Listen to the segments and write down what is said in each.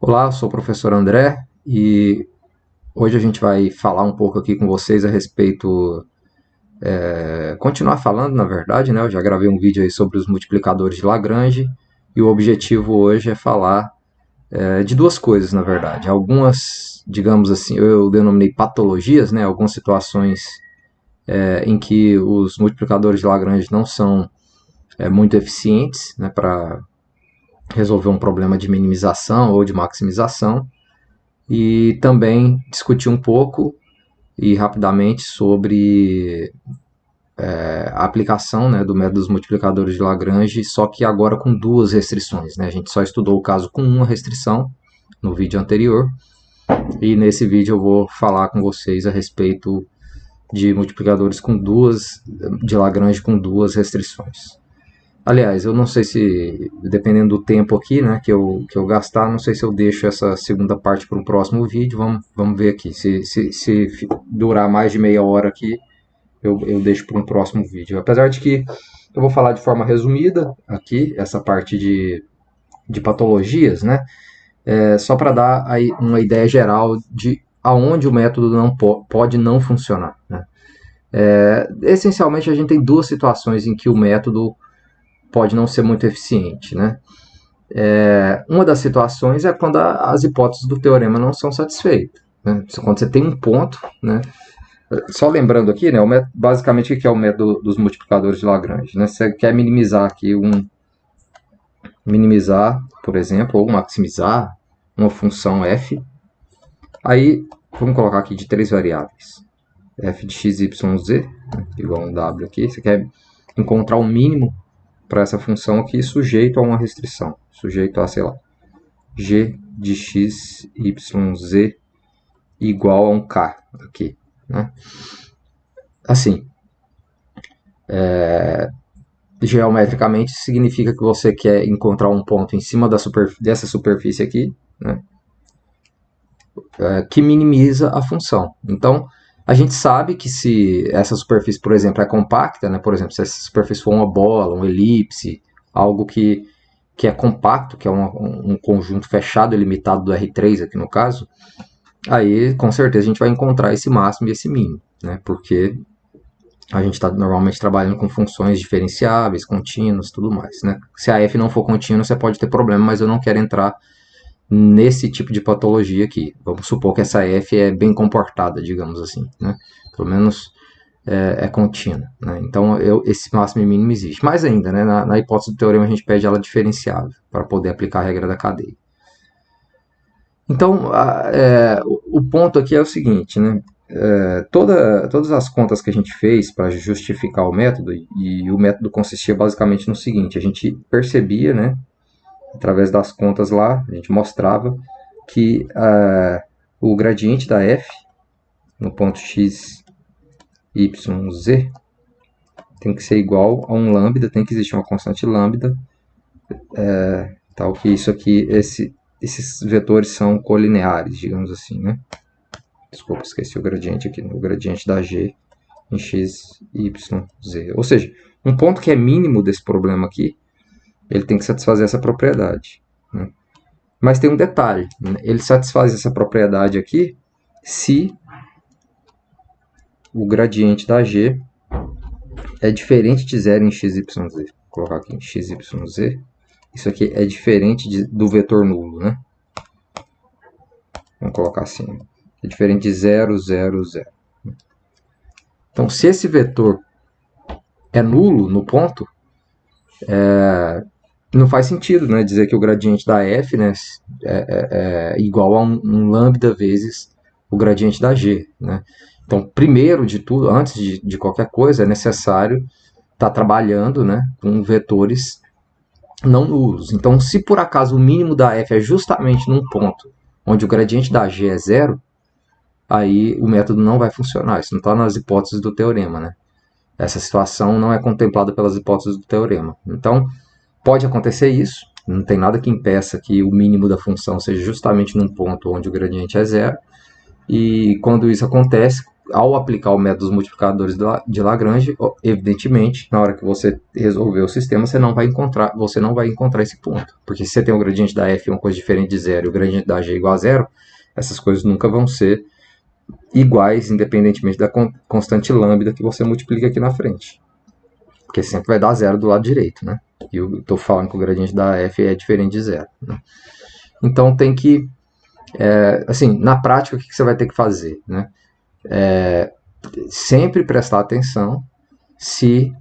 Olá, eu sou o professor André e hoje a gente vai falar um pouco aqui com vocês a respeito, continuar falando na verdade, né? Eu já gravei um vídeo aí sobre os multiplicadores de Lagrange e o objetivo hoje é falar de duas coisas na verdade. Algumas, digamos assim, eu denominei patologias, né? Algumas situações em que os multiplicadores de Lagrange não são muito eficientes, né? Para resolver um problema de minimização ou de maximização. E também discutir um pouco e rapidamente sobre a aplicação, né, do método dos multiplicadores de Lagrange, só que agora com duas restrições, né? A gente só estudou o caso com uma restrição no vídeo anterior, e nesse vídeo eu vou falar com vocês a respeito de multiplicadores com duas de Lagrange com duas restrições. Aliás, eu não sei se, dependendo do tempo aqui, né, que eu gastar, não sei se eu deixo essa segunda parte para um próximo vídeo. Vamos ver aqui. Se durar mais de meia hora aqui, eu deixo para um próximo vídeo. Apesar de que eu vou falar de forma resumida aqui, essa parte de patologias, né? Só para dar aí uma ideia geral de aonde o método não pode não funcionar. Né? Essencialmente, a gente tem duas situações em que o método pode não ser muito eficiente. Né? Uma das situações é quando as hipóteses do teorema não são satisfeitas. Né? Quando você tem um ponto, né? Só lembrando aqui, né, basicamente o que é o método dos multiplicadores de Lagrange. Né? Você quer minimizar aqui minimizar, por exemplo, ou maximizar uma função f. Aí, vamos colocar aqui de três variáveis. F de x, y, z, né, igual a um w aqui. Você quer encontrar o mínimo para essa função aqui sujeito a uma restrição. Sujeito a, sei lá, g de x, y, z igual a um k aqui. Né? Assim, geometricamente significa que você quer encontrar um ponto em cima dessa superfície aqui, né, que minimiza a função. Então, a gente sabe que se essa superfície, por exemplo, é compacta, né, por exemplo, se essa superfície for uma bola, uma elipse, algo que é compacto, que é um conjunto fechado e limitado do R3 aqui no caso, aí com certeza a gente vai encontrar esse máximo e esse mínimo, né, porque a gente está normalmente trabalhando com funções diferenciáveis, contínuas, tudo mais. Né? Se a f não for contínua, você pode ter problema, mas eu não quero entrar nesse tipo de patologia aqui. Vamos supor que essa f é bem comportada, digamos assim. Né? Pelo menos é contínua. Né? Então, esse máximo e mínimo existe. Mais ainda, né? na hipótese do teorema, a gente pede ela diferenciável para poder aplicar a regra da cadeia. Então, o ponto aqui é o seguinte, né? Todas as contas que a gente fez para justificar o método, e o método consistia basicamente no seguinte: a gente percebia, né, através das contas lá, a gente mostrava que o gradiente da f no ponto x, y, z tem que ser igual a um lambda, tem que existir uma constante lambda, tal que isso aqui, esses vetores são colineares, digamos assim, né? Desculpa, esqueci o gradiente aqui. O gradiente da g em x, y, z. Ou seja, um ponto que é mínimo desse problema aqui, ele tem que satisfazer essa propriedade. Né? Mas tem um detalhe. Né? Ele satisfaz essa propriedade aqui se o gradiente da g é diferente de zero em x, y, z. Vou colocar aqui em x, y, z. Isso aqui é diferente do vetor nulo. Né? Vamos colocar assim. É diferente de 0, 0, 0. Então, se esse vetor é nulo no ponto, não faz sentido, né, dizer que o gradiente da f, né, é igual a um lambda vezes o gradiente da g. Né? Então, primeiro de tudo, antes de qualquer coisa, é necessário estar trabalhando, né, com vetores não nulos. Então, se por acaso o mínimo da f é justamente num ponto onde o gradiente da g é zero, aí o método não vai funcionar. Isso não está nas hipóteses do teorema. Né? Essa situação não é contemplada pelas hipóteses do teorema. Então, pode acontecer isso, não tem nada que impeça que o mínimo da função seja justamente num ponto onde o gradiente é zero, e quando isso acontece, ao aplicar o método dos multiplicadores de Lagrange, evidentemente, na hora que você resolver o sistema, você não vai encontrar esse ponto. Porque se você tem o gradiente da f uma coisa diferente de zero e o gradiente da g igual a zero, essas coisas nunca vão ser iguais, independentemente da constante lambda que você multiplica aqui na frente. Porque sempre vai dar zero do lado direito, né? E eu estou falando que o gradiente da f é diferente de zero, né? Então tem que, assim, na prática, o que você vai ter que fazer, né? Sempre prestar atenção se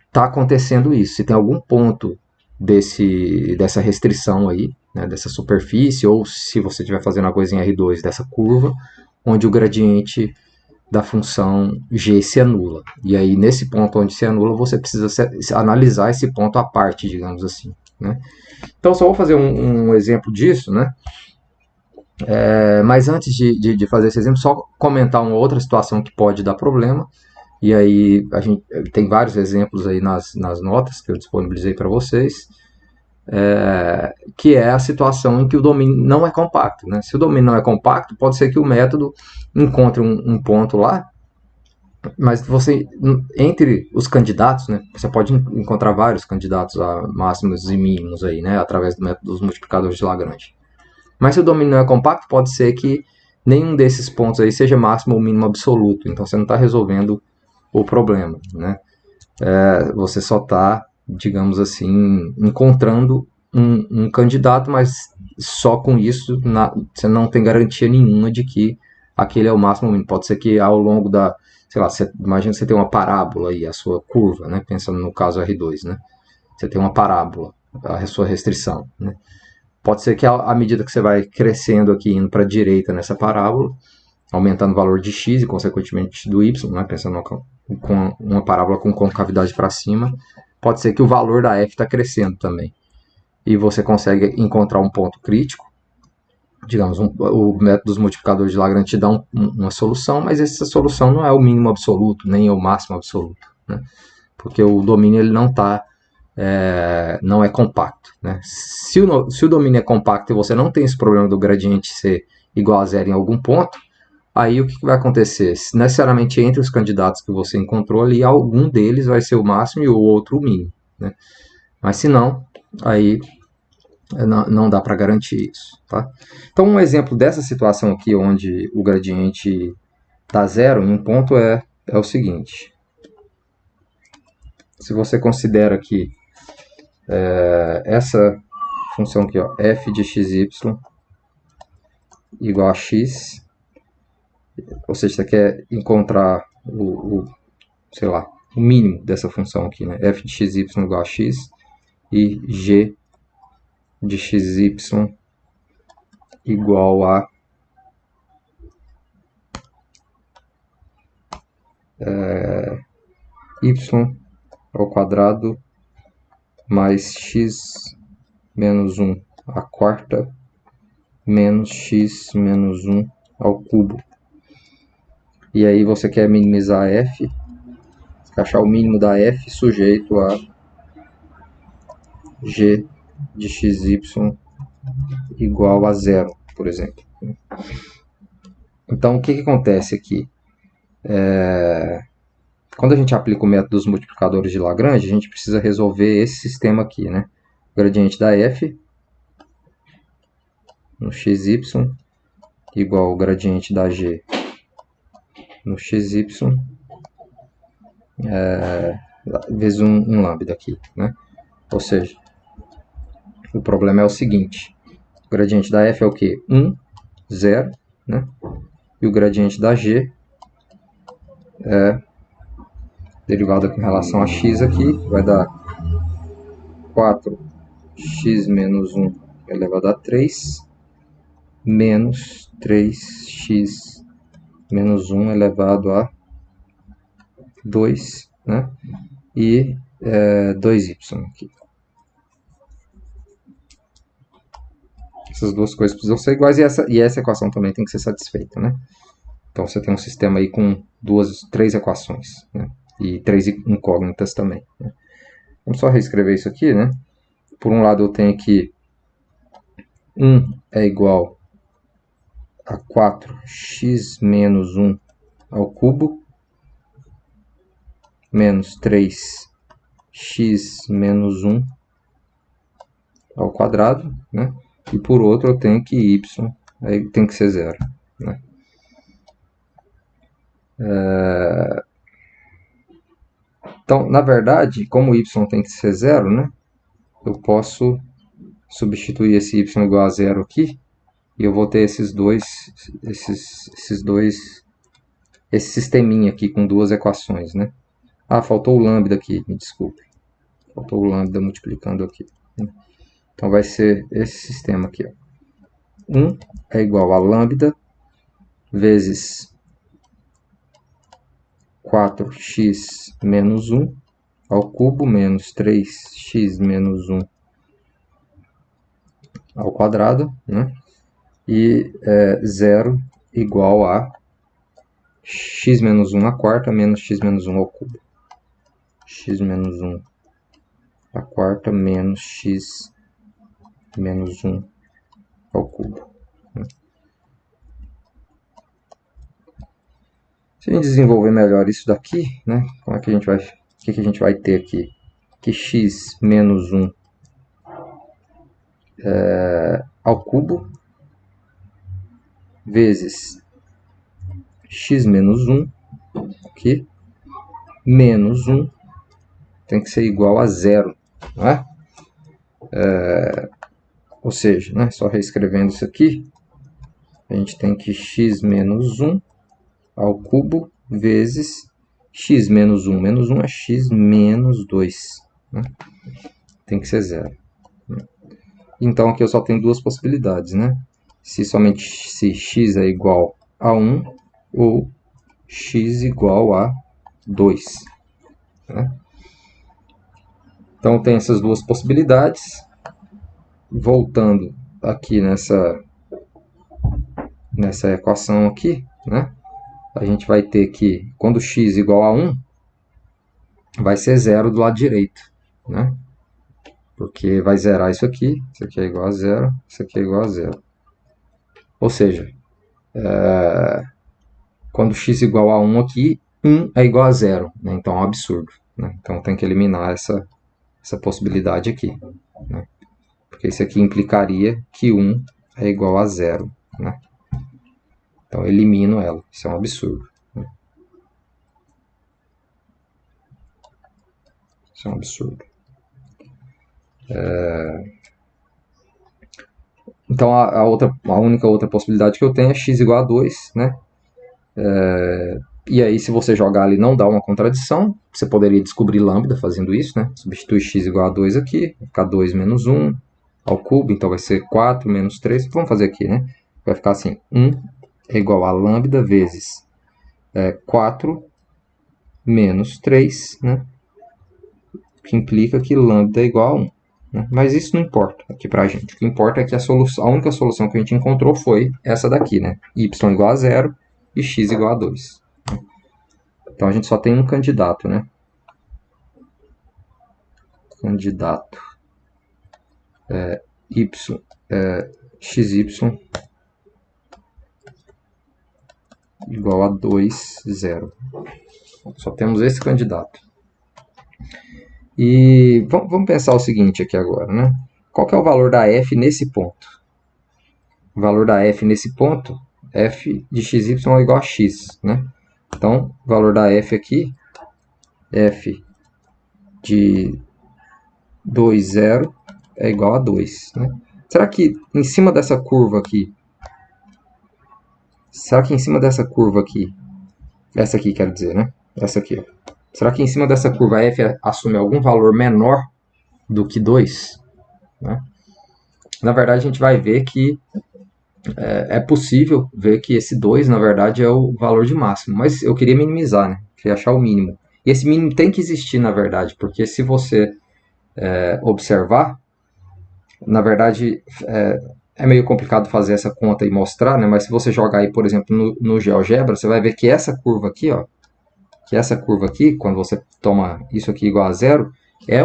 está acontecendo isso, se tem algum ponto dessa restrição aí, né, dessa superfície, ou se você estiver fazendo a coisa em R2 dessa curva, onde o gradiente da função g se anula. E aí, nesse ponto onde se anula, você precisa analisar esse ponto à parte, digamos assim, né? Então, só vou fazer um exemplo disso, né? Mas antes de fazer esse exemplo, só comentar uma outra situação que pode dar problema. E aí a gente tem vários exemplos aí nas notas que eu disponibilizei para vocês, que é a situação em que o domínio não é compacto, né? Se o domínio não é compacto, pode ser que o método encontre um ponto lá, mas você, entre os candidatos, né, você pode encontrar vários candidatos a máximos e mínimos aí, né, através do método dos multiplicadores de Lagrange. Mas se o domínio não é compacto, pode ser que nenhum desses pontos aí seja máximo ou mínimo absoluto. Então você não está resolvendo o problema, né? Você só está, digamos assim, encontrando um candidato, mas só com isso você não tem garantia nenhuma de que aquele é o máximo ou mínimo. Pode ser que ao longo da, sei lá, imagina que você tem uma parábola aí, a sua curva, né? Pensando no caso R2, né? Você tem uma parábola, a sua restrição, né? Pode ser que à medida que você vai crescendo aqui, indo para a direita nessa parábola, aumentando o valor de x e, consequentemente, do y, né, pensando com uma parábola com concavidade para cima, pode ser que o valor da f está crescendo também. E você consegue encontrar um ponto crítico. Digamos, o método dos multiplicadores de Lagrange te dá uma solução, mas essa solução não é o mínimo absoluto, nem o máximo absoluto, né? Porque o domínio ele não é compacto, né? Se o domínio é compacto e você não tem esse problema do gradiente ser igual a zero em algum ponto, aí o que vai acontecer? Necessariamente entre os candidatos que você encontrou ali, algum deles vai ser o máximo e o outro o mínimo, né? Mas se não, aí não dá para garantir isso, tá? Então um exemplo dessa situação aqui, onde o gradiente está zero em um ponto, é o seguinte. Se você considera que essa função aqui, ó, f de xy igual a x, ou seja, você quer encontrar sei lá, o mínimo dessa função aqui, né? F de xy igual a x e g de xy igual a y ao quadrado mais x menos 1 à quarta menos x menos 1 ao cubo. E aí você quer minimizar f, você quer achar o mínimo da f sujeito a g de xy igual a zero, por exemplo. Então, o que acontece aqui? Quando a gente aplica o método dos multiplicadores de Lagrange, a gente precisa resolver esse sistema aqui, né? O gradiente da f no xy igual ao gradiente da g no xy vezes um lambda aqui, né? Ou seja, o problema é o seguinte: o gradiente da f é o quê? 1, 0, né? E o gradiente da g é derivada com relação a x aqui, vai dar 4x menos 1 elevado a 3 menos 3x menos 1 elevado a 2, né? E 2y aqui. Essas duas coisas precisam ser iguais e essa equação também tem que ser satisfeita, né? Então você tem um sistema aí com três equações, né? E três incógnitas também, né? Vamos só reescrever isso aqui, né? Por um lado eu tenho que 1 é igual a 4x menos 1 ao cubo menos 3x menos 1 ao quadrado, né? E por outro eu tenho que y aí tem que ser zero, né? Então, na verdade, como y tem que ser zero, né? Eu posso substituir esse y igual a zero aqui e eu vou ter esse sisteminha aqui com duas equações, né? Ah, faltou o lambda aqui, me desculpe. Faltou o lambda multiplicando aqui. Então vai ser esse sistema aqui, ó. 1 é igual a lambda vezes 4x menos 1 ao cubo menos 3x menos 1 ao quadrado, né? E 0 igual a x menos 1 à quarta menos x menos 1 ao cubo. X menos 1 à quarta menos x menos 1 ao cubo. Se a gente desenvolver melhor isso daqui, né? Como é que a gente vai, o que a gente vai ter aqui? Que x menos 1 ao cubo vezes x menos 1 aqui menos 1 tem que ser igual a zero, não é? Ou seja, né, só reescrevendo isso aqui, a gente tem que x menos 1 ao cubo vezes x menos 1 é x menos 2. Né? Tem que ser zero. Então aqui eu só tenho duas possibilidades, né? Se x é igual a 1 ou x igual a 2. Né? Então tem essas duas possibilidades. Voltando aqui nessa equação aqui, né? A gente vai ter que, quando x igual a 1, vai ser zero do lado direito, né? Porque vai zerar isso aqui é igual a zero, isso aqui é igual a zero. Ou seja, quando x igual a 1 aqui, 1 é igual a zero, né? Então é um absurdo. Né? Então tem que eliminar essa possibilidade aqui. Né? Porque isso aqui implicaria que 1 é igual a zero. Né? Então eu elimino ela, isso é um absurdo. Né? Isso é um absurdo. Então a única outra possibilidade que eu tenho é x igual a 2, né? E aí se você jogar ali não dá uma contradição, você poderia descobrir lambda fazendo isso, né? Substitui x igual a 2 aqui, vai ficar 2 menos 1 ao cubo, então vai ser 4 menos 3, vamos fazer aqui, né? Vai ficar assim, 1 é igual a lambda vezes 4 menos 3, né? Que implica que lambda é igual a 1. Né? Mas isso não importa aqui pra gente. O que importa é que a única solução que a gente encontrou foi essa daqui, né? Y igual a 0 e x igual a 2. Então a gente só tem um candidato, né? Candidato xy igual a 2, 0. Só temos esse candidato. E vamos pensar o seguinte aqui agora, né? Qual que é o valor da f nesse ponto? O valor da f nesse ponto, f de xy é igual a x, né? Então, o valor da f aqui, f de 2, 0 é igual a 2. Né? Será que em cima dessa curva aqui, essa aqui quero dizer, né? Essa aqui, ó. Será que em cima dessa curva f assume algum valor menor do que 2? Né? Na verdade, a gente vai ver que é possível ver que esse 2, na verdade, é o valor de máximo. Mas eu queria minimizar, né? Queria achar o mínimo. E esse mínimo tem que existir, na verdade, porque se você observar, na verdade, é meio complicado fazer essa conta e mostrar, né? Mas se você jogar aí, por exemplo, no GeoGebra, você vai ver que essa curva aqui, ó, quando você toma isso aqui igual a zero, é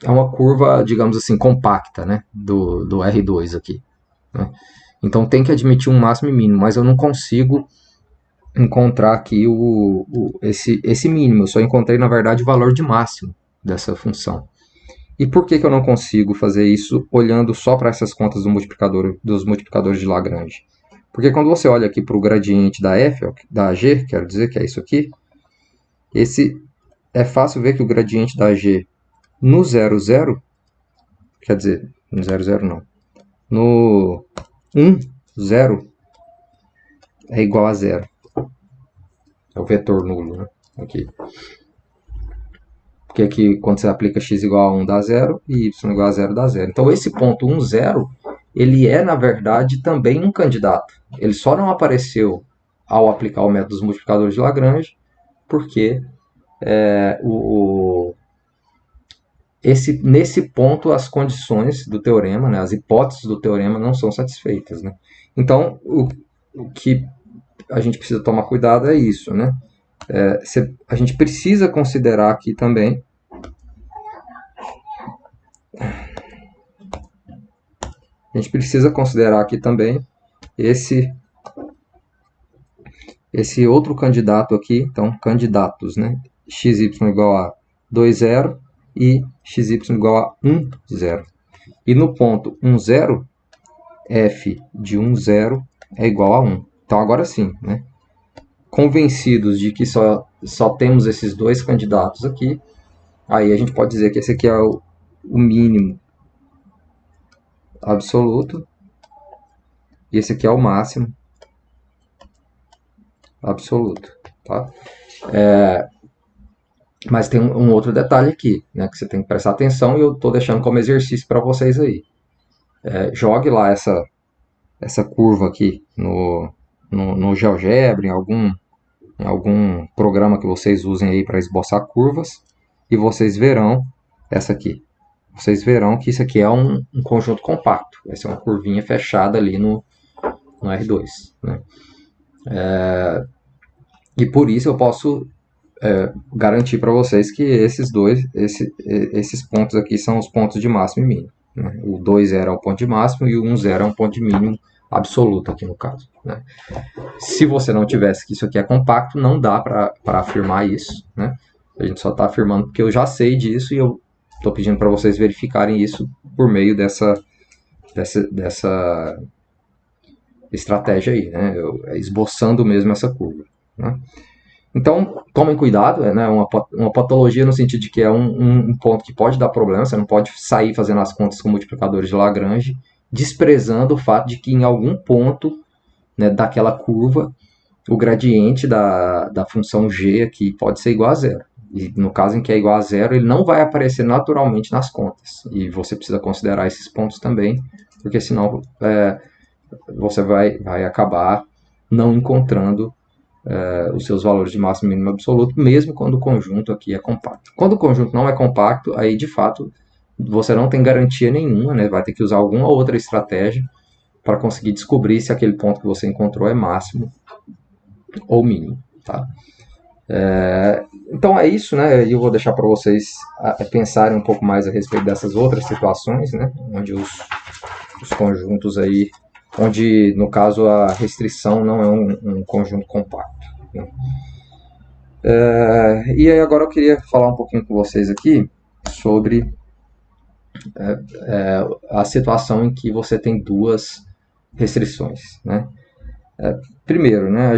uma curva, digamos assim, compacta, né? Do R2 aqui. Né? Então tem que admitir um máximo e mínimo, mas eu não consigo encontrar aqui esse mínimo. Eu só encontrei, na verdade, o valor de máximo dessa função. E por que eu não consigo fazer isso olhando só para essas contas dos multiplicadores de Lagrange? Porque quando você olha aqui para o gradiente da f, da g, quero dizer que é isso aqui, é fácil ver que o gradiente da g no 0, 0, quer dizer, no 0, 0 não, no 1, 0 é igual a 0. É o vetor nulo, né? Aqui. Porque aqui, quando você aplica x igual a 1 dá 0 e y igual a 0 dá 0. Então, esse ponto 1, 0, ele é, na verdade, também um candidato. Ele só não apareceu ao aplicar o método dos multiplicadores de Lagrange, porque nesse ponto as condições do teorema, né, as hipóteses do teorema não são satisfeitas. Né? Então, o que a gente precisa tomar cuidado é isso. Né? A gente precisa considerar aqui também esse outro candidato aqui, então candidatos, né? xy igual a 2, 0 e xy igual a 1, 0. E no ponto 1, 0, f de 1, 0 é igual a 1. Então agora sim, né? Convencidos de que só temos esses dois candidatos aqui, aí a gente pode dizer que esse aqui é o mínimo absoluto e esse aqui é o máximo absoluto. Tá? Mas tem um outro detalhe aqui, né, que você tem que prestar atenção, e eu estou deixando como exercício para vocês aí. Jogue lá essa curva aqui no GeoGebra, em algum programa que vocês usem aí para esboçar curvas, e vocês verão essa aqui. Vocês verão que isso aqui é um conjunto compacto. Vai ser uma curvinha fechada ali no R2. Né? E por isso eu posso garantir para vocês que esses pontos aqui são os pontos de máximo e mínimo. Né? O 2, 0 é um ponto de máximo e o 1, 0 é um ponto de mínimo absoluto aqui no caso. Né? Se você não tivesse que isso aqui é compacto, não dá para afirmar isso. Né? A gente só está afirmando porque eu já sei disso e eu estou pedindo para vocês verificarem isso por meio dessa estratégia aí, né? Esboçando mesmo essa curva. Né? Então, tomem cuidado, né? Uma patologia no sentido de que é um ponto que pode dar problema, você não pode sair fazendo as contas com multiplicadores de Lagrange, desprezando o fato de que em algum ponto, né, daquela curva, o gradiente da função g aqui pode ser igual a 0. E no caso em que é igual a 0, ele não vai aparecer naturalmente nas contas. E você precisa considerar esses pontos também, porque senão você vai acabar não encontrando os seus valores de máximo e mínimo absoluto, mesmo quando o conjunto aqui é compacto. Quando o conjunto não é compacto, aí de fato você não tem garantia nenhuma, né? Vai ter que usar alguma outra estratégia para conseguir descobrir se aquele ponto que você encontrou é máximo ou mínimo. Tá? Então é isso, né? Eu vou deixar para vocês pensarem um pouco mais a respeito dessas outras situações, né? Onde os conjuntos aí, onde no caso a restrição não é um conjunto compacto. Né? E aí agora eu queria falar um pouquinho com vocês aqui sobre a situação em que você tem duas restrições. Né? Primeiro, né,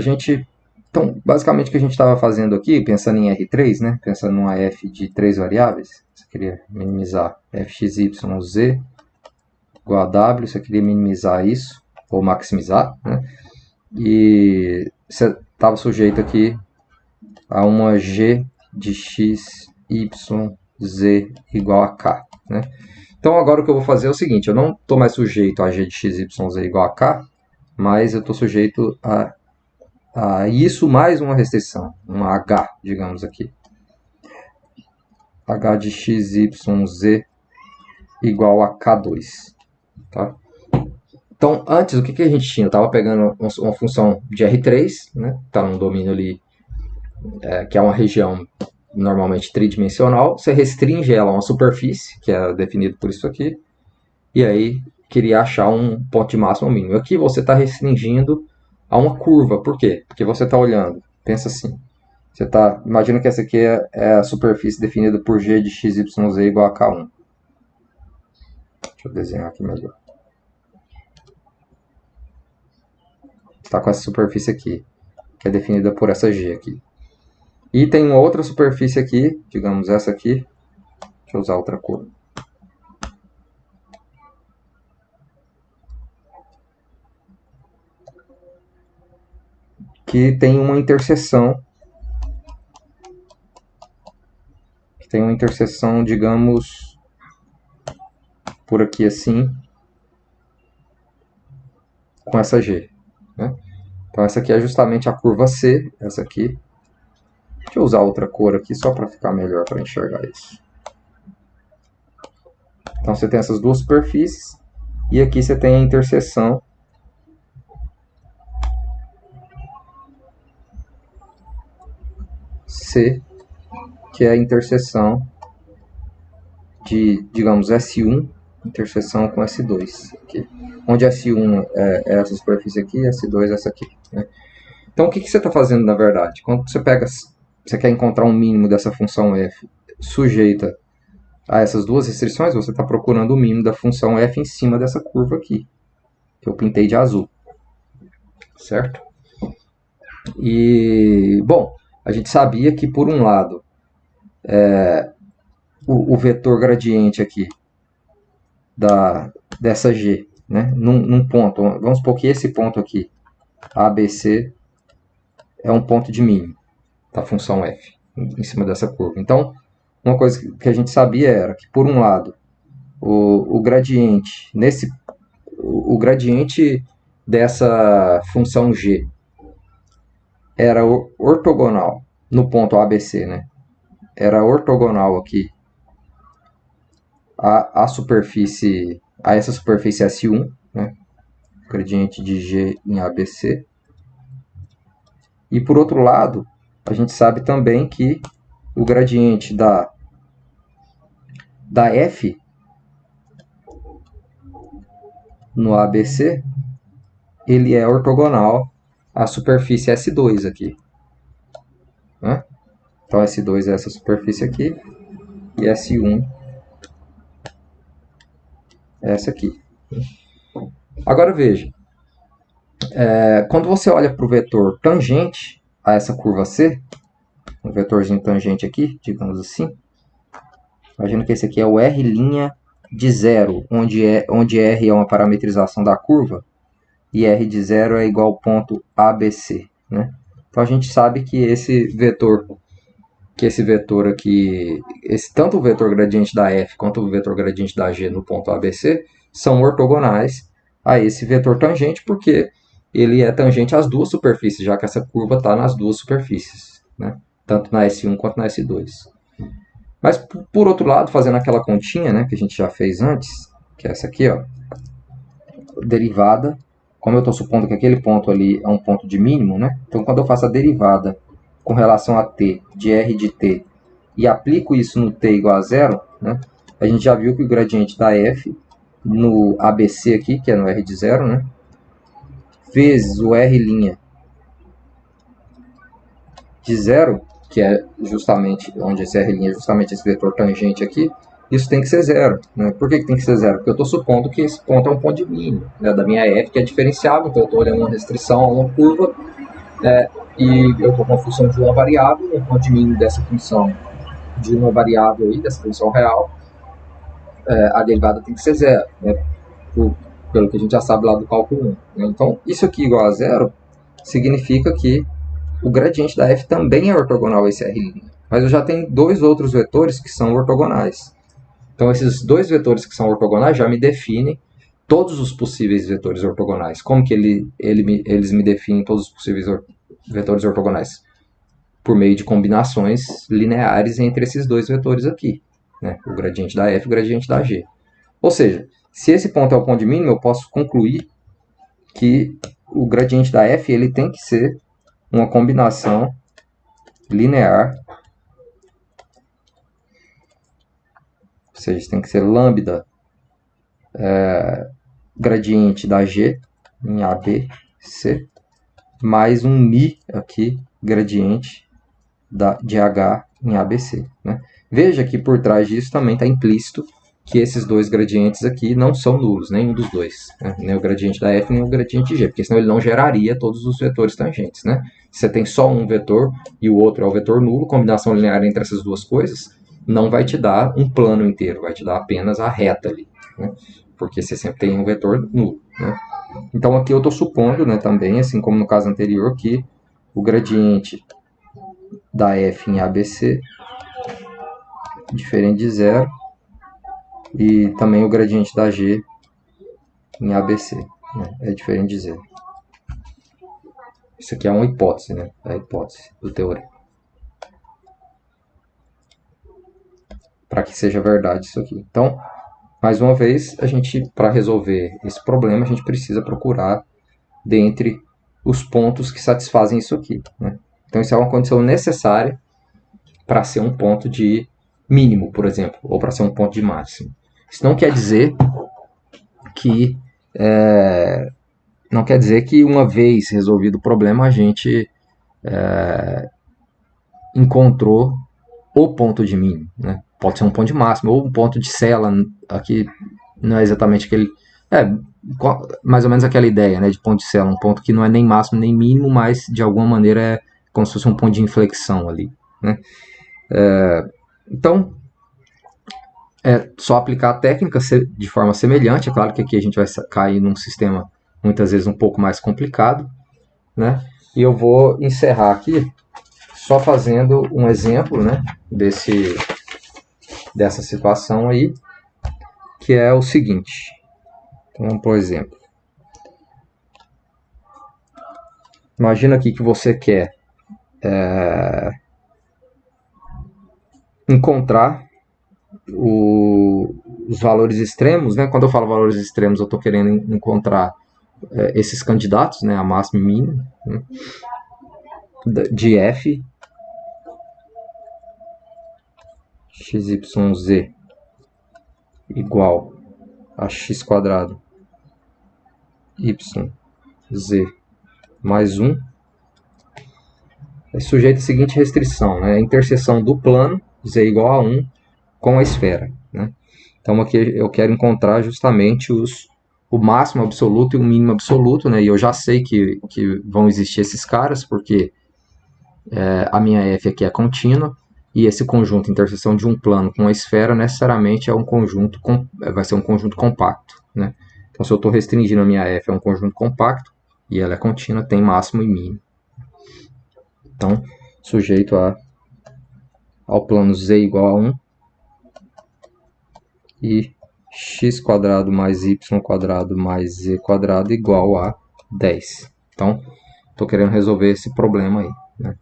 então, basicamente o que a gente estava fazendo aqui, pensando em R3, né, pensando numa f de 3 variáveis, você queria minimizar fxyz igual a w, você queria minimizar isso, ou maximizar, né, e você estava sujeito aqui a uma g de x, y, z igual a k. Né. Então agora o que eu vou fazer é o seguinte, eu não estou mais sujeito a g de x, y, z igual a k, mas eu estou sujeito a isso mais uma restrição, uma h, digamos aqui. h de x, y, z igual a k2. Tá? Então, antes, o que a gente tinha? Eu estava pegando uma função de R3, né? Está num domínio ali, que é uma região normalmente tridimensional. Você restringe ela a uma superfície, que é definida por isso aqui, e aí queria achar um ponto de máximo ou mínimo. Aqui você está restringindo a uma curva. Por quê? Porque você está olhando, pensa assim, imagina que essa aqui é a superfície definida por g de x, y, z igual a k1. Deixa eu desenhar aqui melhor. Está com essa superfície aqui, que é definida por essa g aqui. E tem uma outra superfície aqui, digamos essa aqui. Deixa eu usar outra cor. Que tem uma interseção. Digamos, por aqui assim, com essa G. Né? Então essa aqui é justamente a curva C, essa aqui. Deixa eu usar outra cor aqui só para ficar melhor para enxergar isso. Então você tem essas duas superfícies e aqui você tem a interseção C, que é a interseção de, digamos, S1, interseção com S2. Aqui. Onde S1 é essa superfície aqui, S2 é essa aqui. Né? Então o que você está fazendo na verdade? Quando você quer encontrar um mínimo dessa função f sujeita a essas duas restrições, você está procurando o mínimo da função f em cima dessa curva aqui, que eu pintei de azul. Certo? E, bom, a gente sabia que, por um lado, o vetor gradiente aqui dessa g, né, num ponto, vamos supor que esse ponto aqui, ABC, é um ponto de mínimo da função f em cima dessa curva. Então, uma coisa que a gente sabia era que, por um lado, o gradiente o gradiente dessa função g era ortogonal no ponto ABC, né? Era ortogonal aqui a essa superfície S1, né? Gradiente de g em ABC. E por outro lado, a gente sabe também que o gradiente da f no ABC, ele é ortogonal à superfície S2 aqui. Né? Então S2 é essa superfície aqui e S1 é essa aqui. Agora veja, quando você olha para o vetor tangente a essa curva C, um vetorzinho tangente aqui, digamos assim, imagina que esse aqui é o R' de 0, onde R é uma parametrização da curva, e R de 0 é igual ao ponto ABC. Né? Então a gente sabe que esse vetor aqui, tanto o vetor gradiente da f quanto o vetor gradiente da g no ponto ABC são ortogonais a esse vetor tangente, porque ele é tangente às duas superfícies, já que essa curva está nas duas superfícies, né? Tanto na S1 quanto na S2. Mas, por outro lado, fazendo aquela continha, né, que a gente já fez antes, que é essa aqui, ó, derivada, como eu estou supondo que aquele ponto ali é um ponto de mínimo, né? Então, quando eu faço a derivada com relação a t de r de t e aplico isso no t igual a zero, né? A gente já viu que o gradiente da f no ABC aqui, que é no r de zero, né? Vezes o r' de zero, que é justamente onde esse r' é justamente esse vetor tangente aqui, isso tem que ser zero. Né? Por que tem que ser zero? Porque eu estou supondo que esse ponto é um ponto de mínimo, né, da minha f, que é diferenciável, então eu estou olhando uma restrição a uma curva, e eu estou com a função de uma variável, o ponto de mínimo dessa função de uma variável aí, dessa função real, a derivada tem que ser zero, né, pelo que a gente já sabe lá do cálculo 1. Né? Então, isso aqui igual a zero significa que o gradiente da f também é ortogonal a esse R'. Mas eu já tenho dois outros vetores que são ortogonais. Então, esses dois vetores que são ortogonais já me definem todos os possíveis vetores ortogonais. Como que eles me definem todos os possíveis vetores ortogonais? Por meio de combinações lineares entre esses dois vetores aqui. Né? O gradiente da f e o gradiente da g. Ou seja, se esse ponto é o ponto de mínimo, eu posso concluir que o gradiente da f ele tem que ser uma combinação linear, ou seja, tem que ser lambda gradiente da G em ABC, mais um Mi aqui, gradiente de H em ABC. Né? Veja que por trás disso também está implícito que esses dois gradientes aqui não são nulos, nenhum dos dois. Né? Nem o gradiente da F, nem o gradiente de G, porque senão ele não geraria todos os vetores tangentes. Né? Se você tem só um vetor e o outro é o vetor nulo, combinação linear entre essas duas coisas não vai te dar um plano inteiro, vai te dar apenas a reta ali. Né? Porque você sempre tem um vetor nulo. Né? Então aqui eu estou supondo, né, também, assim como no caso anterior, que o gradiente da F em ABC diferente de zero e também o gradiente da G em ABC, né, é diferente de zero. Isso aqui é uma hipótese, né? É a hipótese do teorema. Para que seja verdade isso aqui. Então, mais uma vez, a gente, para resolver esse problema, a gente precisa procurar dentre os pontos que satisfazem isso aqui. Né? Então, isso é uma condição necessária para ser um ponto de mínimo, por exemplo, ou para ser um ponto de máximo. Isso não quer dizer que uma vez resolvido o problema a gente encontrou o ponto de mínimo. Né? Pode ser um ponto de máximo ou um ponto de cela. Aqui não é exatamente aquele... mais ou menos aquela ideia, né, de ponto de cela, um ponto que não é nem máximo nem mínimo, mas de alguma maneira é como se fosse um ponto de inflexão ali. Né? Então, é só aplicar a técnica de forma semelhante. É claro que aqui a gente vai cair num sistema muitas vezes um pouco mais complicado, né? E eu vou encerrar aqui só fazendo um exemplo, né, dessa situação aí, que é o seguinte. Então, vamos por exemplo. Imagina aqui que você quer encontrar os valores extremos, né? Quando eu falo valores extremos, eu estou querendo encontrar esses candidatos, né? A máxima e mínima, né? De f xyz igual a x quadrado yz mais 1 é sujeito à seguinte restrição, né? A interseção do plano z igual a 1 com a esfera. Né? Então aqui eu quero encontrar justamente o máximo absoluto e o mínimo absoluto, né? E eu já sei que vão existir esses caras, porque a minha f aqui é contínua, e esse conjunto, interseção de um plano com a esfera, necessariamente é um conjunto vai ser um conjunto compacto. Né? Então se eu estou restringindo a minha f a um conjunto compacto, e ela é contínua, tem máximo e mínimo. Então, sujeito ao plano z igual a 1, e x quadrado mais y quadrado mais z quadrado igual a 10. Então, estou querendo resolver esse problema aí. Né?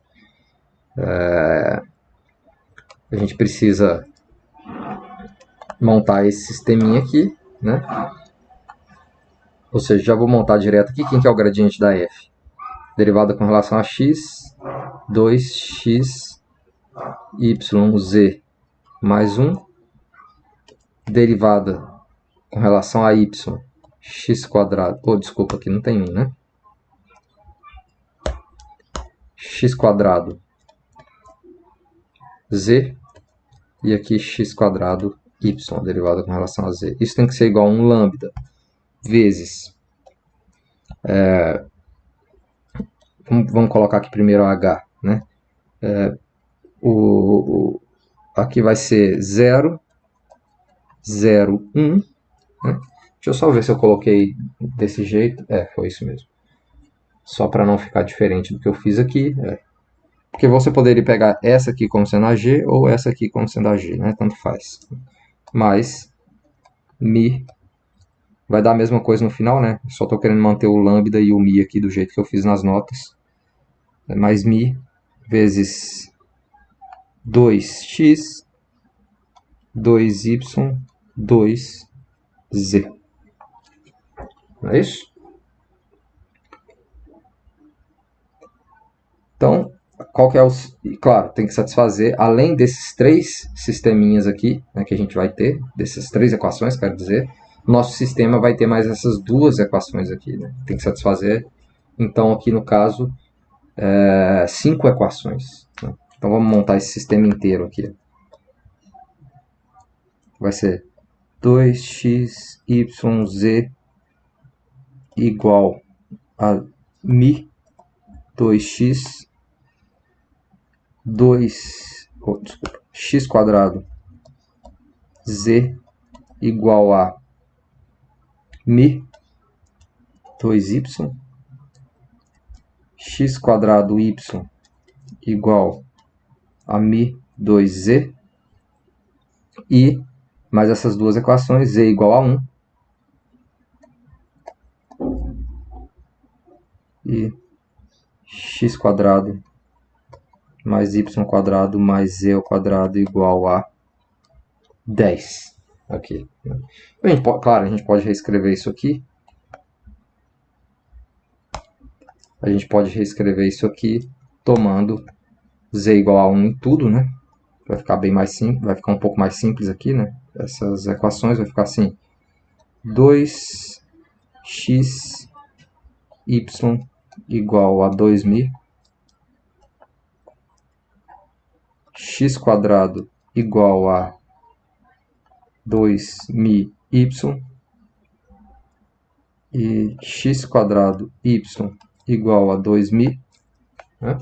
A gente precisa montar esse sisteminha aqui, né? Ou seja, já vou montar direto aqui. Quem que é o gradiente da f? Derivada com relação a x, 2x, y, z mais 1. Derivada com relação a y, x quadrado, desculpa, aqui não tem 1, né? X quadrado z, e aqui x quadrado y, derivada com relação a z. Isso tem que ser igual a 1 lambda vezes... vamos colocar aqui primeiro h, né? Aqui vai ser 0, 0, 1. Né? Deixa eu só ver se eu coloquei desse jeito. Foi isso mesmo. Só para não ficar diferente do que eu fiz aqui. Porque você poderia pegar essa aqui como sendo a G ou essa aqui como sendo a G, né? Tanto faz. Mas Mi vai dar a mesma coisa no final, né? Só estou querendo manter o lambda e o Mi aqui do jeito que eu fiz nas notas. Mais Mi vezes 2x, 2y, 2z. Não é isso? Então, qual que é o... Claro, tem que satisfazer, além desses três sisteminhas aqui, né, que a gente vai ter, dessas três equações, quero dizer, nosso sistema vai ter mais essas duas equações aqui, né? Tem que satisfazer. Então, aqui no caso, 5 equações. Né? Então, vamos montar esse sistema inteiro aqui. Vai ser 2x, y, z igual a mi 2x, desculpa, x quadrado z igual a mi 2y, x quadrado y igual a mi 2z, e mais essas duas equações, z igual a 1 e x quadrado mais y quadrado mais z ao quadrado igual a 10. Aqui. Claro, a gente pode reescrever isso aqui. A gente pode reescrever isso aqui tomando z igual a 1 em tudo, né? Vai ficar bem mais simples, vai ficar um pouco mais simples aqui, né? Essas equações vai ficar assim: 2x y igual a 2.000, x quadrado igual a 2.000y e x quadrado y igual a 2.000, né?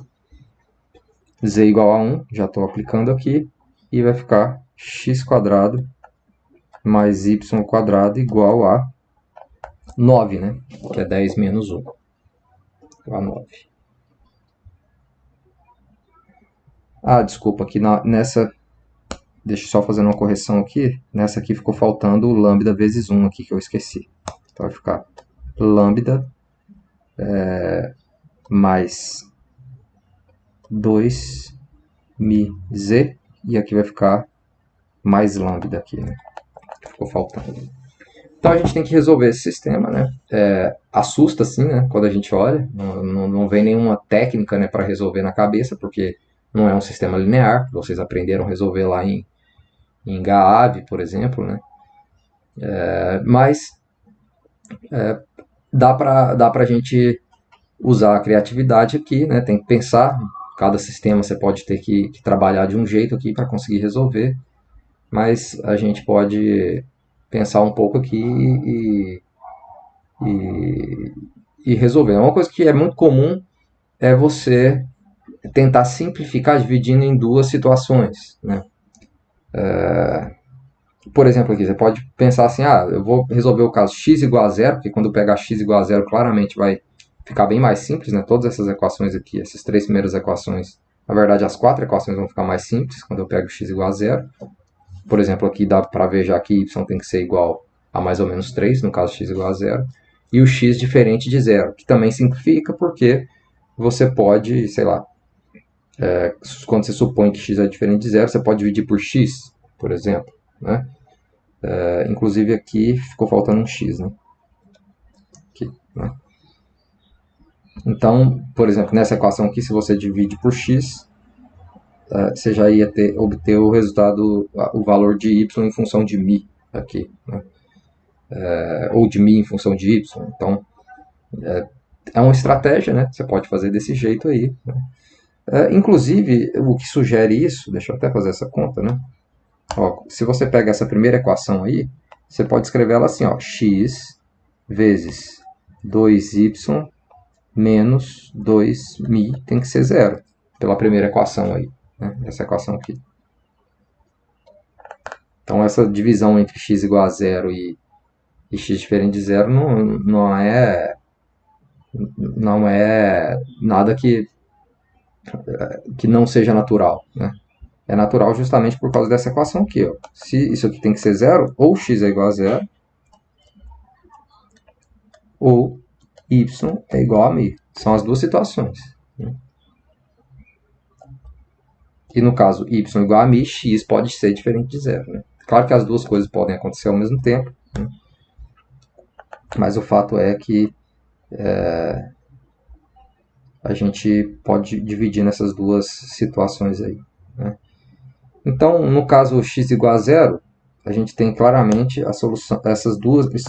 Z igual a 1, já estou aplicando aqui, e vai ficar x quadrado mais y quadrado igual a 9, né? Que é 10 menos 1, igual a 9. Ah, desculpa, aqui nessa, deixa eu só fazer uma correção aqui, nessa aqui ficou faltando o lambda vezes 1 aqui, que eu esqueci. Então vai ficar lambda mais 2 mi z, e aqui vai ficar mais lambda aqui, né? Ficou faltando. Então a gente tem que resolver esse sistema, né? Assusta assim, né? Quando a gente olha, não vem nenhuma técnica, né, para resolver na cabeça, porque não é um sistema linear. Vocês aprenderam a resolver lá em GAAV, por exemplo, né? Mas dá para a gente usar a criatividade aqui, né? Tem que pensar. Cada sistema você pode ter que trabalhar de um jeito aqui para conseguir resolver, mas a gente pode pensar um pouco aqui e resolver. Uma coisa que é muito comum é você tentar simplificar dividindo em duas situações, né? Por exemplo, aqui você pode pensar assim: eu vou resolver o caso x igual a zero, porque quando eu pegar x igual a zero, claramente vai ficar bem mais simples, né? Todas essas equações aqui, essas três primeiras equações, na verdade as quatro equações vão ficar mais simples quando eu pego x igual a zero. Por exemplo, aqui dá para ver já que y tem que ser igual a mais ou menos 3, no caso x igual a zero, e o x diferente de zero, que também simplifica porque você pode, sei lá, quando você supõe que x é diferente de zero, você pode dividir por x, por exemplo, né? Inclusive aqui ficou faltando um x, né? Aqui, né? Então, por exemplo, nessa equação aqui, se você divide por x, você já ia obter o resultado, o valor de y em função de mi aqui, né? Ou de mi em função de y. Então, é uma estratégia, né? Você pode fazer desse jeito aí, né? Inclusive, o que sugere isso, deixa eu até fazer essa conta, né? Ó, se você pega essa primeira equação aí, você pode escrever ela assim, ó, x vezes 2y menos 2mi tem que ser zero, pela primeira equação aí, né? Essa equação aqui. Então, essa divisão entre x igual a zero e x diferente de zero não é nada que não seja natural, né? É natural justamente por causa dessa equação aqui, ó. Se isso aqui tem que ser zero, ou x é igual a zero, ou y é igual a mi. São as duas situações, né? E no caso y igual a mi, x pode ser diferente de zero, né? Claro que as duas coisas podem acontecer ao mesmo tempo, né? Mas o fato é que a gente pode dividir nessas duas situações aí, né? Então, no caso x igual a zero, a gente tem claramente a solução, esses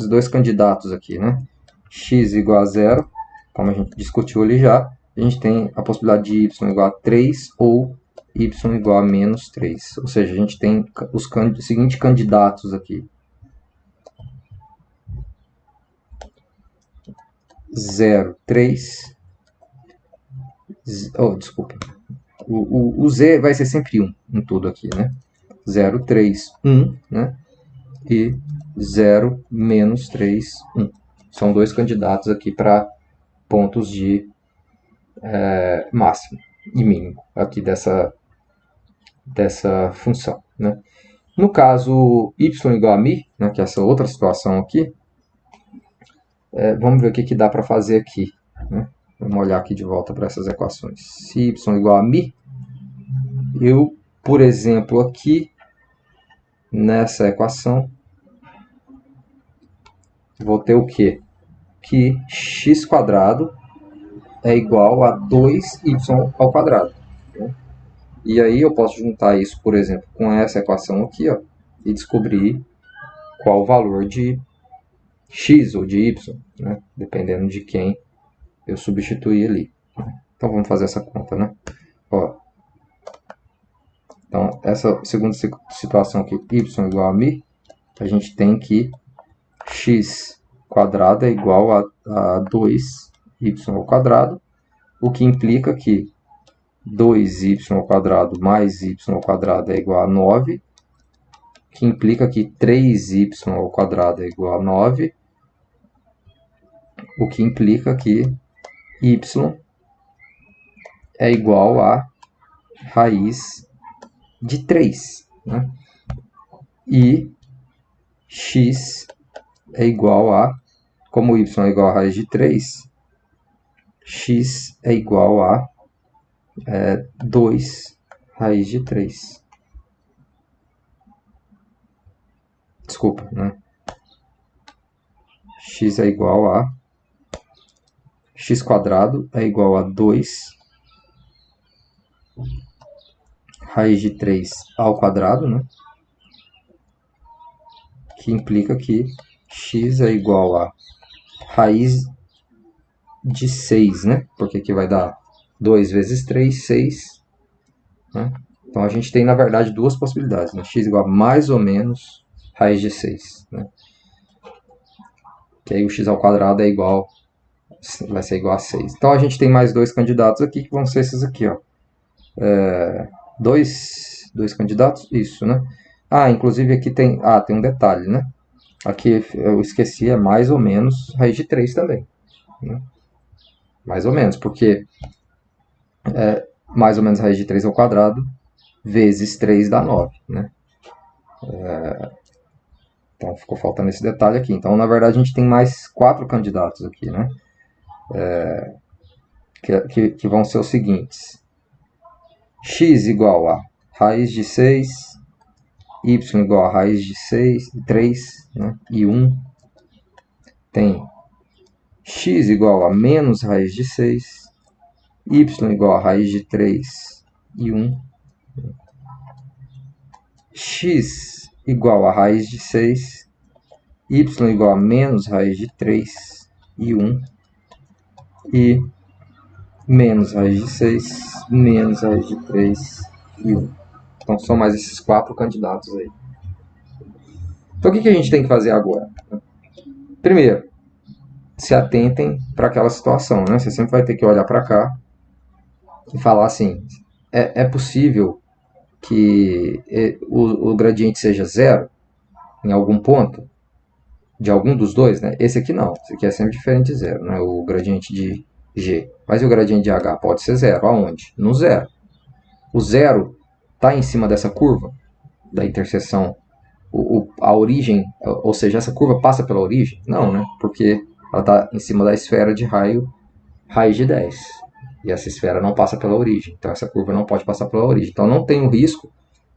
dois candidatos aqui, né? X igual a zero, como a gente discutiu ali já, a gente tem a possibilidade de y igual a 3 ou y igual a menos 3. Ou seja, a gente tem os seguintes candidatos aqui. 0, 3. Oh, desculpa. O z vai ser sempre 1 em tudo aqui, né? 0, 3, 1, né? E 0, menos 3, 1. São dois candidatos aqui para pontos de máximo e mínimo aqui dessa função, né? No caso y igual a mi, né, que é essa outra situação aqui, vamos ver o que dá para fazer aqui, né? Vamos olhar aqui de volta para essas equações. Se y igual a mi, eu, por exemplo, aqui, nessa equação, vou ter o quê? Que x² é igual a 2y ao quadrado. Né? E aí eu posso juntar isso, por exemplo, com essa equação aqui, ó, e descobrir qual o valor de x ou de y, né? Dependendo de quem eu substituir ali. Então vamos fazer essa conta, né? Ó, então essa segunda situação aqui, y igual a mi, a gente tem que x² é igual a 2y ao quadrado, o que implica que 2y ao quadrado mais y ao quadrado é igual a 9, que implica que 3y ao quadrado é igual a 9, o que implica que y é igual a raiz de 3. Né? E x é igual a, como y é igual a raiz de 3, x é igual a 2 raiz de 3. Desculpa, né? X é igual a x² é igual a 2 raiz de 3 ao quadrado, né? Que implica que x é igual a raiz de 6, né? Porque aqui vai dar 2 vezes 3, 6. Né? Então a gente tem, na verdade, duas possibilidades, né? X igual a mais ou menos raiz de 6. Né? Que aí o x ao quadrado é igual, vai ser igual a 6. Então a gente tem mais dois candidatos aqui, que vão ser esses aqui, ó. Dois candidatos? Isso, né? Ah, inclusive aqui tem um detalhe, né? Aqui eu esqueci, é mais ou menos raiz de 3 também. Né? Mais ou menos, porque mais ou menos raiz de 3 ao quadrado vezes 3 dá 9. Né? Então ficou faltando esse detalhe aqui. Então, na verdade, a gente tem mais 4 candidatos aqui, né? Que vão ser os seguintes. X igual a raiz de 6, y igual a raiz de 3, né? E 1. Tem x igual a menos raiz de 6, y igual a raiz de 3 e 1. X igual a raiz de 6, y igual a menos raiz de 3 e 1. E menos raiz de 6, menos raiz de 3 e 1. Então, são mais esses 4 candidatos aí. Então, o que a gente tem que fazer agora? Primeiro, se atentem para aquela situação, né? Você sempre vai ter que olhar para cá e falar assim, é possível que o gradiente seja zero em algum ponto? De algum dos dois, né? Esse aqui não, esse aqui é sempre diferente de zero, né? O gradiente de G. Mas o gradiente de H pode ser zero. Aonde? No zero. O zero está em cima dessa curva da interseção. A origem, ou seja, essa curva passa pela origem? Não, né? Porque ela está em cima da esfera de raio raiz de 10. E essa esfera não passa pela origem. Então essa curva não pode passar pela origem. Então não tem o risco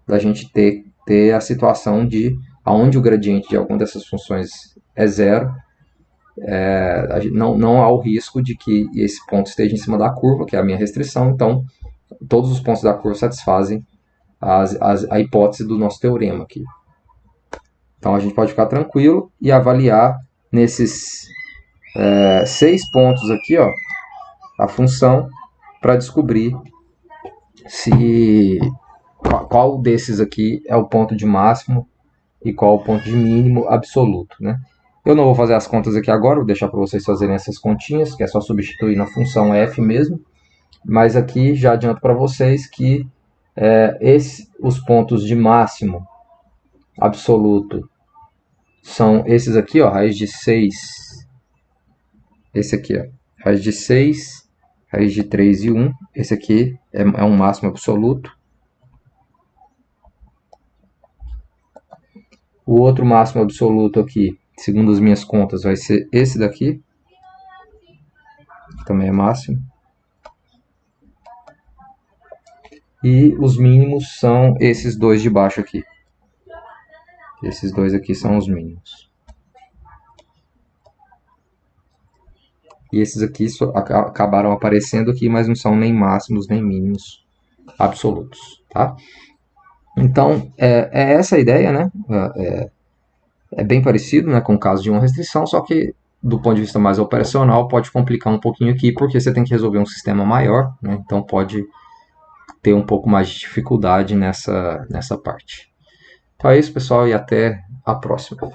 da gente ter a situação de aonde o gradiente de alguma dessas funções é zero, não há o risco de que esse ponto esteja em cima da curva, que é a minha restrição. Então, todos os pontos da curva satisfazem a hipótese do nosso teorema aqui. Então a gente pode ficar tranquilo e avaliar nesses 6 pontos aqui, ó, a função para descobrir se qual desses aqui é o ponto de máximo e qual o ponto de mínimo absoluto, né? Eu não vou fazer as contas aqui agora, vou deixar para vocês fazerem essas continhas, que é só substituir na função f mesmo. Mas aqui já adianto para vocês que os pontos de máximo absoluto são esses aqui, ó, raiz de 6, esse aqui, ó, raiz de 6, raiz de 3 e 1, esse aqui é um máximo absoluto. O outro máximo absoluto aqui, segundo as minhas contas, vai ser esse daqui, que também é máximo. E os mínimos são esses dois de baixo aqui. Esses dois aqui são os mínimos. E esses aqui acabaram aparecendo aqui, mas não são nem máximos nem mínimos absolutos, tá? Então, é essa a ideia, né? É bem parecido, né, com o caso de uma restrição, só que do ponto de vista mais operacional pode complicar um pouquinho aqui, porque você tem que resolver um sistema maior, né? Então pode ter um pouco mais de dificuldade nessa parte. Então é isso, pessoal, e até a próxima.